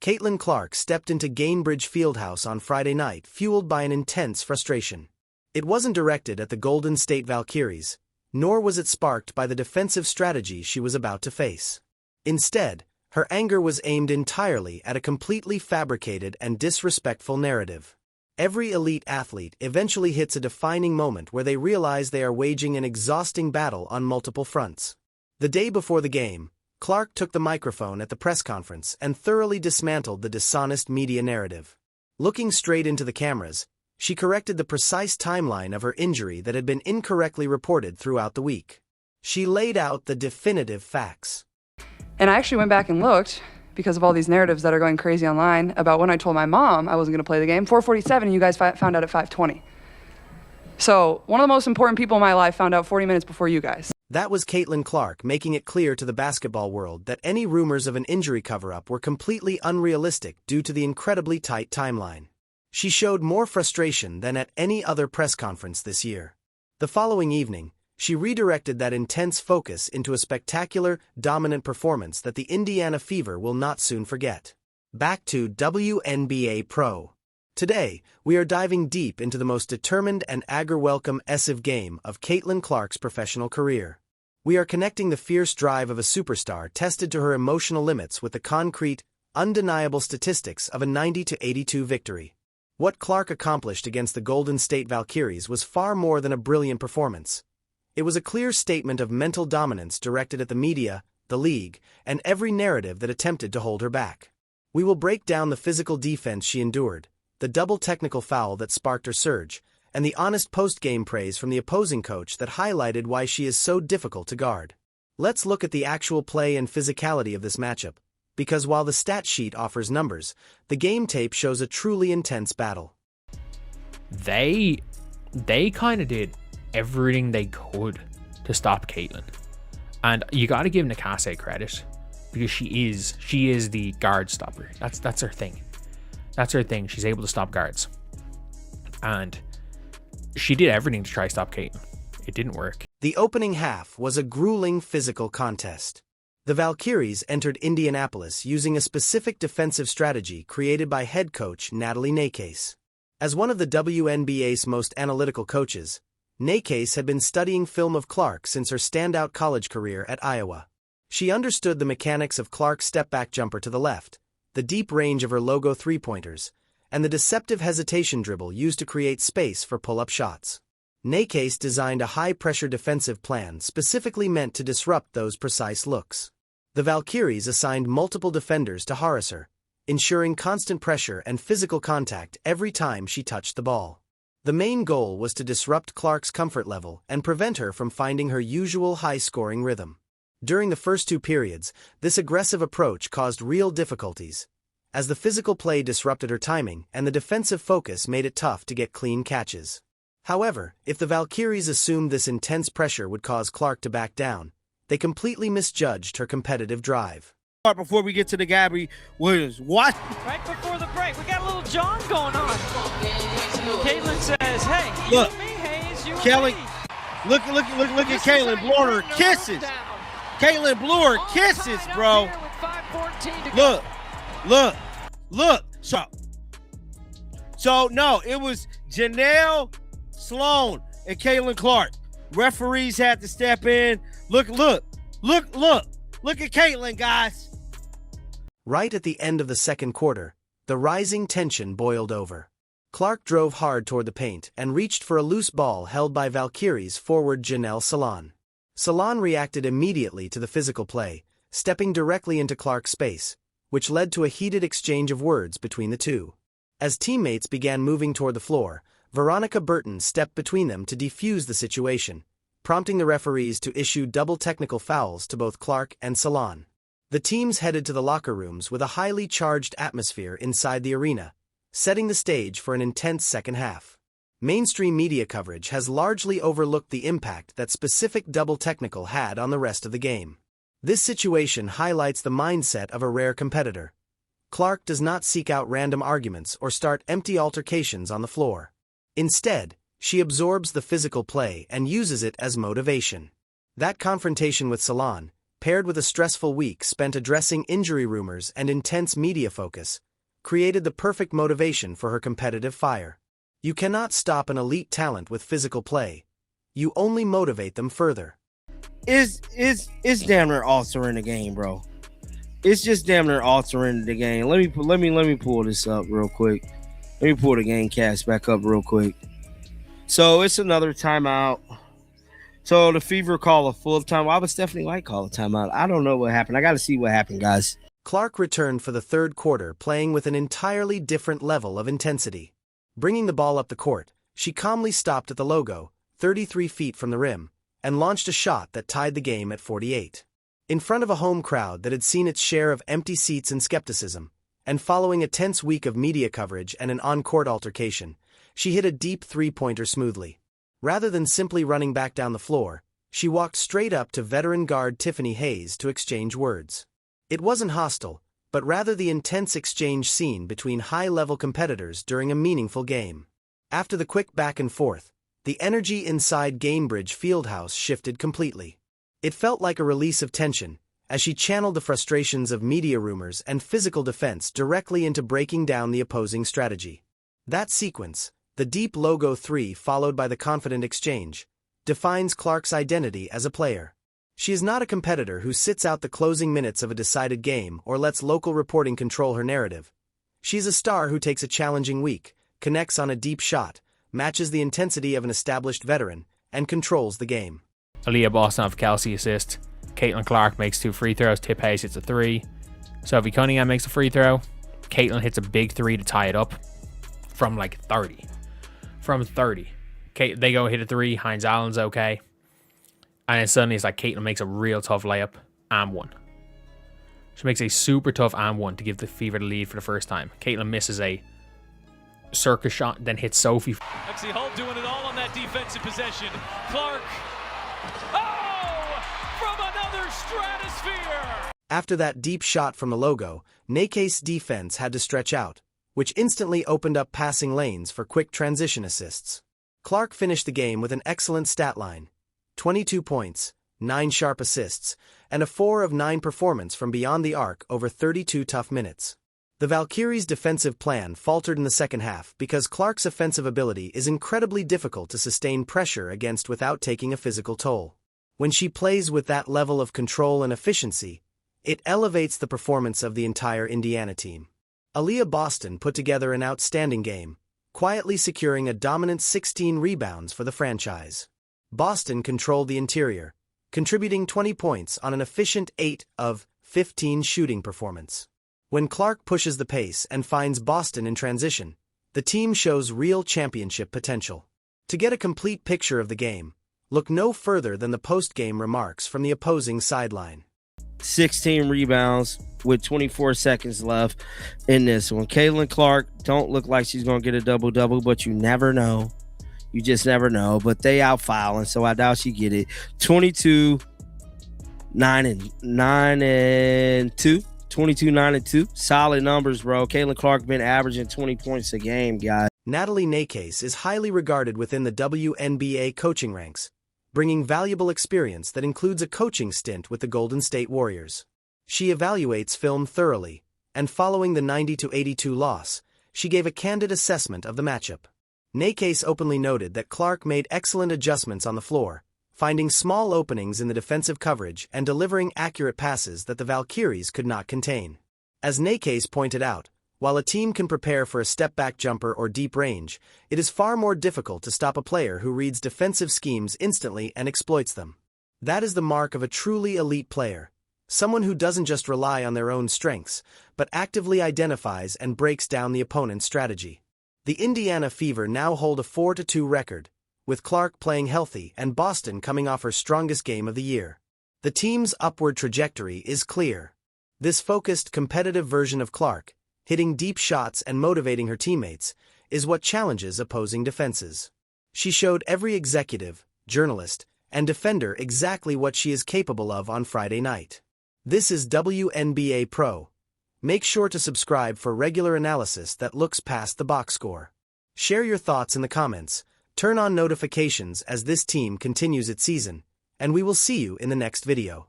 Caitlin Clark stepped into Gainbridge Fieldhouse on Friday night, fueled by an intense frustration. It wasn't directed at the Golden State Valkyries, nor was it sparked by the defensive strategy she was about to face. Instead, her anger was aimed entirely at a completely fabricated and disrespectful narrative. Every elite athlete eventually hits a defining moment where they realize they are waging an exhausting battle on multiple fronts. The day before the game, Clark took the microphone at the press conference and thoroughly dismantled the dishonest media narrative. Looking straight into the cameras, she corrected the precise timeline of her injury that had been incorrectly reported throughout the week. She laid out the definitive facts. And I actually went back and looked, because of all these narratives that are going crazy online, about when I told my mom I wasn't going to play the game. 4:47, and you guys found out at 5:20. So one of the most important people in my life found out 40 minutes before you guys. That was Caitlin Clark making it clear to the basketball world that any rumors of an injury cover-up were completely unrealistic due to the incredibly tight timeline. She showed more frustration than at any other press conference this year. The following evening, she redirected that intense focus into a spectacular, dominant performance that the Indiana Fever will not soon forget. Back to WNBA Pro. Today, we are diving deep into the most determined and anger-welcome-essive game of Caitlin Clark's professional career. We are connecting the fierce drive of a superstar tested to her emotional limits with the concrete, undeniable statistics of a 90-82 victory. What Clark accomplished against the Golden State Valkyries was far more than a brilliant performance. It was a clear statement of mental dominance directed at the media, the league, and every narrative that attempted to hold her back. We will break down the physical defense she endured, the double technical foul that sparked her surge, and the honest post-game praise from the opposing coach that highlighted why she is so difficult to guard. Let's look at the actual play and physicality of this matchup, because while the stat sheet offers numbers, the game tape shows a truly intense battle. They kind of did everything they could to stop Caitlin. And you got to give Nakase credit, because she is the guard stopper. That's her thing. That's her thing. She's able to stop guards. And she did everything to try to stop Caitlin. It didn't work. The opening half was a grueling physical contest. The Valkyries entered Indianapolis using a specific defensive strategy created by head coach Natalie Nakase. As one of the WNBA's most analytical coaches, Nakase had been studying film of Clark since her standout college career at Iowa. She understood the mechanics of Clark's step-back jumper to the left, the deep range of her logo three-pointers, and the deceptive hesitation dribble used to create space for pull-up shots. Nakase designed a high-pressure defensive plan specifically meant to disrupt those precise looks. The Valkyries assigned multiple defenders to harass her, ensuring constant pressure and physical contact every time she touched the ball. The main goal was to disrupt Clark's comfort level and prevent her from finding her usual high-scoring rhythm. During the first two periods, this aggressive approach caused real difficulties, as the physical play disrupted her timing and the defensive focus made it tough to get clean catches. However, if the Valkyries assumed this intense pressure would cause Clark to back down, they completely misjudged her competitive drive. Before we get to the Gabby Williams, what? Right before the break, we got a little John going on. Caitlin says, "Hey, look, you and me, Hayes, you Kelly, and me." look at Caitlin blowing her kisses. Caitlin blew her kisses, bro. Look. So no, it was Janelle Salon and Caitlin Clark. Referees had to step in. Look at Caitlin, guys. Right at the end of the second quarter, the rising tension boiled over. Clark drove hard toward the paint and reached for a loose ball held by Valkyries forward Janelle Salon. Salon reacted immediately to the physical play, stepping directly into Clark's space, which led to a heated exchange of words between the two. As teammates began moving toward the floor, Veronica Burton stepped between them to defuse the situation, prompting the referees to issue double technical fouls to both Clark and Salon. The teams headed to the locker rooms with a highly charged atmosphere inside the arena, setting the stage for an intense second half. Mainstream media coverage has largely overlooked the impact that specific double technical had on the rest of the game. This situation highlights the mindset of a rare competitor. Clark does not seek out random arguments or start empty altercations on the floor. Instead, she absorbs the physical play and uses it as motivation. That confrontation with Salon, paired with a stressful week spent addressing injury rumors and intense media focus, created the perfect motivation for her competitive fire. You cannot stop an elite talent with physical play. You only motivate them further. It's damn near altering the game, bro. It's just damn near altering the game. Let me pull this up real quick. Let me pull the game cast back up real quick. So it's another timeout. So the Fever call a full time. Why would Stephanie White call a timeout? I don't know what happened. I got to see what happened, guys. Clark returned for the third quarter, playing with an entirely different level of intensity. Bringing the ball up the court, she calmly stopped at the logo, 33 feet from the rim, and launched a shot that tied the game at 48. In front of a home crowd that had seen its share of empty seats and skepticism, and following a tense week of media coverage and an on-court altercation, she hit a deep three-pointer smoothly. Rather than simply running back down the floor, she walked straight up to veteran guard Tiffany Hayes to exchange words. It wasn't hostile, but rather the intense exchange seen between high-level competitors during a meaningful game. After the quick back and forth, the energy inside Gainbridge Fieldhouse shifted completely. It felt like a release of tension, as she channeled the frustrations of media rumors and physical defense directly into breaking down the opposing strategy. That sequence, the deep logo 3 followed by the confident exchange, defines Clark's identity as a player. She is not a competitor who sits out the closing minutes of a decided game or lets local reporting control her narrative. She's a star who takes a challenging week, connects on a deep shot, matches the intensity of an established veteran, and controls the game. Aliyah Boston off Kelsey assist. Caitlin Clark makes 2 free throws. Tip Hayes hits a 3. Sophie Cunningham makes a free throw. Caitlin hits a big 3 to tie it up from like 30. From 30. They go hit a 3. Hines Allen's okay. And then suddenly it's like Caitlin makes a real tough layup and 1. She makes a super tough and 1 to give the Fever the lead for the first time. Caitlin misses a circus shot, then hits Sophie. Lexi Hull doing it all on that defensive possession. Clark. Oh! From another stratosphere! After that deep shot from the logo, Nakase's defense had to stretch out, which instantly opened up passing lanes for quick transition assists. Clark finished the game with an excellent stat line. 22 points, 9 sharp assists, and a 4 of 9 performance from beyond the arc over 32 tough minutes. The Valkyries' defensive plan faltered in the second half because Clark's offensive ability is incredibly difficult to sustain pressure against without taking a physical toll. When she plays with that level of control and efficiency, it elevates the performance of the entire Indiana team. Aliyah Boston put together an outstanding game, quietly securing a dominant 16 rebounds for the franchise. Boston controlled the interior, contributing 20 points on an efficient 8 of 15 shooting performance. When Clark pushes the pace and finds Boston in transition, the team shows real championship potential. To get a complete picture of the game, look no further than the post-game remarks from the opposing sideline. 16 rebounds with 24 seconds left in this one. Caitlin Clark don't look like she's going to get a double-double, but you never know. You just never know, but they out fouling, so I doubt she get it. 22, 9 and 2. 22, 9 and 2. Solid numbers, bro. Caitlin Clark been averaging 20 points a game, guys. Natalie Nakase is highly regarded within the WNBA coaching ranks, bringing valuable experience that includes a coaching stint with the Golden State Warriors. She evaluates film thoroughly, and following the 90-82 loss, she gave a candid assessment of the matchup. Nakase openly noted that Clark made excellent adjustments on the floor, finding small openings in the defensive coverage and delivering accurate passes that the Valkyries could not contain. As Nakase pointed out, while a team can prepare for a step-back jumper or deep range, it is far more difficult to stop a player who reads defensive schemes instantly and exploits them. That is the mark of a truly elite player, someone who doesn't just rely on their own strengths, but actively identifies and breaks down the opponent's strategy. The Indiana Fever now hold a 4-2 record, with Clark playing healthy and Boston coming off her strongest game of the year. The team's upward trajectory is clear. This focused, competitive version of Clark, hitting deep shots and motivating her teammates, is what challenges opposing defenses. She showed every executive, journalist, and defender exactly what she is capable of on Friday night. This is WNBA Pro. Make sure to subscribe for regular analysis that looks past the box score. Share your thoughts in the comments, turn on notifications as this team continues its season, and we will see you in the next video.